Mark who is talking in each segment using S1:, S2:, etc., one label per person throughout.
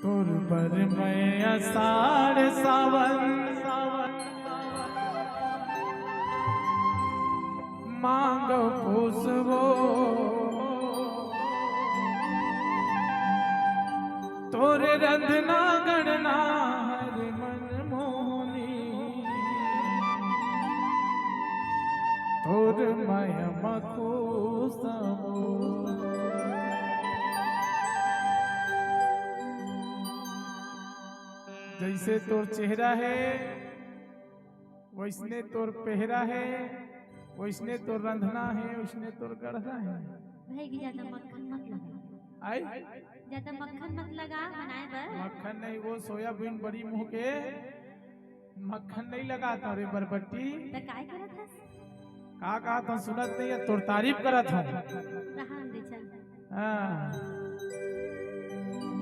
S1: तुर पर मैं आषाढ़ सावन मांग पूसवो तोरे रंधना गणना हर मन मोहनी तोर माया मखूसवो। जैसे तोर चेहरा है वैसने तोर पहरा है, वैसने तोर रंधना है, वैसने तोर गढ़ना है।
S2: भाई ज्यादा मक्खन मत लगा,
S1: आई
S2: ज्यादा मक्खन मत लगा बनाए बर।
S1: मक्खन नहीं, वो सोयाबीन बड़ी मुंह के मक्खन नहीं लगाता रे बरबट्टी।
S2: तो काय करत हस?
S1: का कहा तो सुनत नहीं है, तोर तारीफ करत हूँ।
S2: रहा दे चल।
S1: हाँ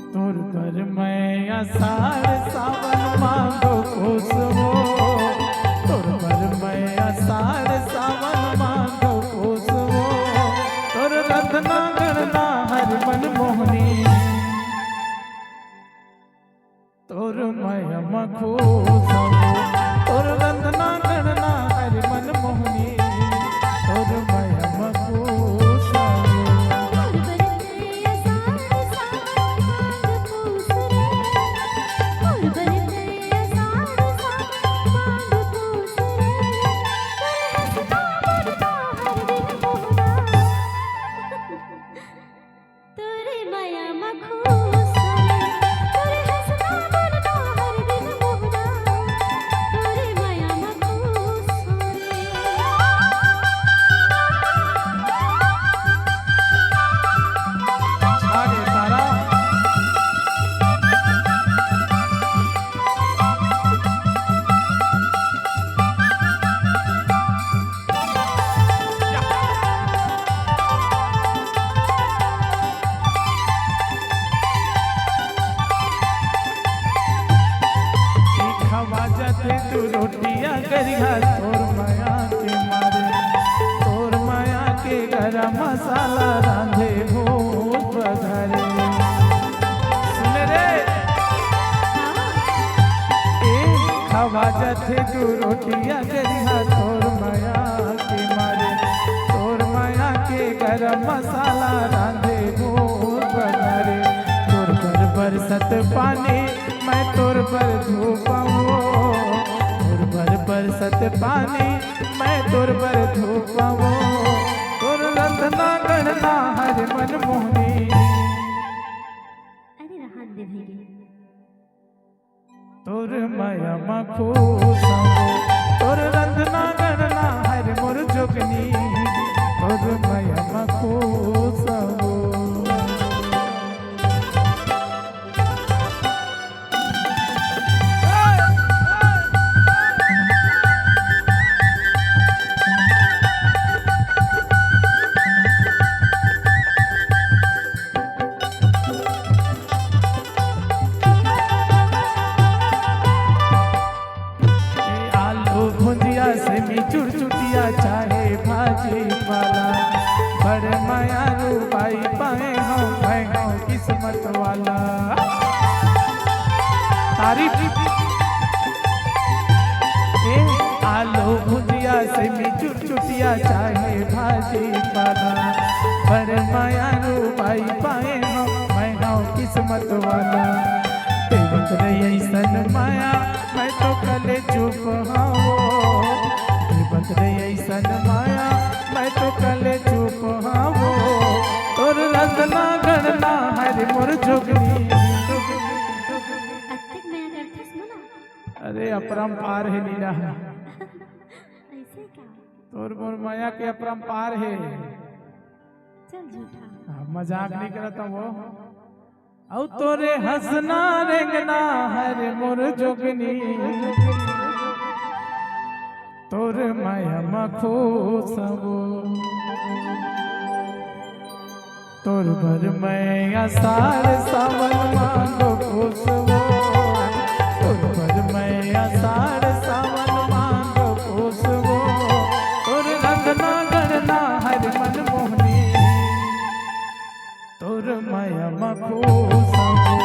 S1: तोर पर मैं आषाढ़ सावन मांगो खुशबू, तोर पर मैं आषाढ़ सावन मांगो खुशबू, तोर रत्ना गणना हर मन मोहनी, तोर मैं मखूसबू, तोर रत्ना गणना हर मन मोहनी, तोर मैं मखूसबू। तू रोटियां करिया तोर माया के मारे, तोर माया के गरम मसाला रांधे भूत बधारे। सुन रे खावा जाते तू रोटियां करिया तोर माया के मारे, तोर माया के गरम मसाला रांधे भूत बधारे। तोर पर बरसत पानी मैं तोर पर धूपाऊं, बरसत पानी मैं तोर पर धूपाऊं, तोर रंधना गणना हर मन मोहनी।
S2: अरे रहन दे भैया,
S1: तोर माया मखूसबू, तोर रंधना गणना हर मोर जोगनी, तोर माया मखूसबू। चुड़चुटिया चाहे भाजी पाला, बड़ माया रूपाई पाए हम मैं हूँ किस्मत वाला। तारीफ आलू भुजिया से मी चुड़चुटिया चाहे भाजी पाला, बड़ माया रूपाई पाए हम मैं हूँ किस्मत वाला। देवत रे ऐसन माया मैं तो कले चुप हूँ, रे ऐसन माया मैं तो कले चुप हावो, तोर रंधना गणना हर मोर जोगनी। अरे अपरंपार है लीला,
S2: ऐसे क्या?
S1: तोर मोर माया के अपरंपार है।
S2: चल झूठा
S1: मजाक नहीं करता वो। औ तोरे हंसना रेंगना हर मोर जोगनी, तोर माया मखूसबू, तोर भर मैं आषाढ़ सावन मांगो खुशबू, तोर भर मैं आषाढ़ सावन मांगो खुशबू, तोर रंधना गणना हर मन मोहनी, तोर माया मखूसबू,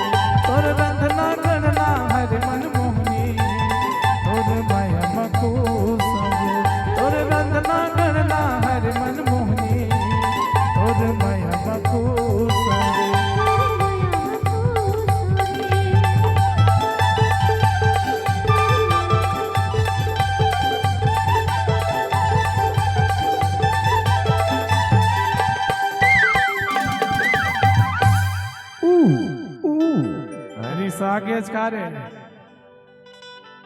S1: तोर भाग्येश का रे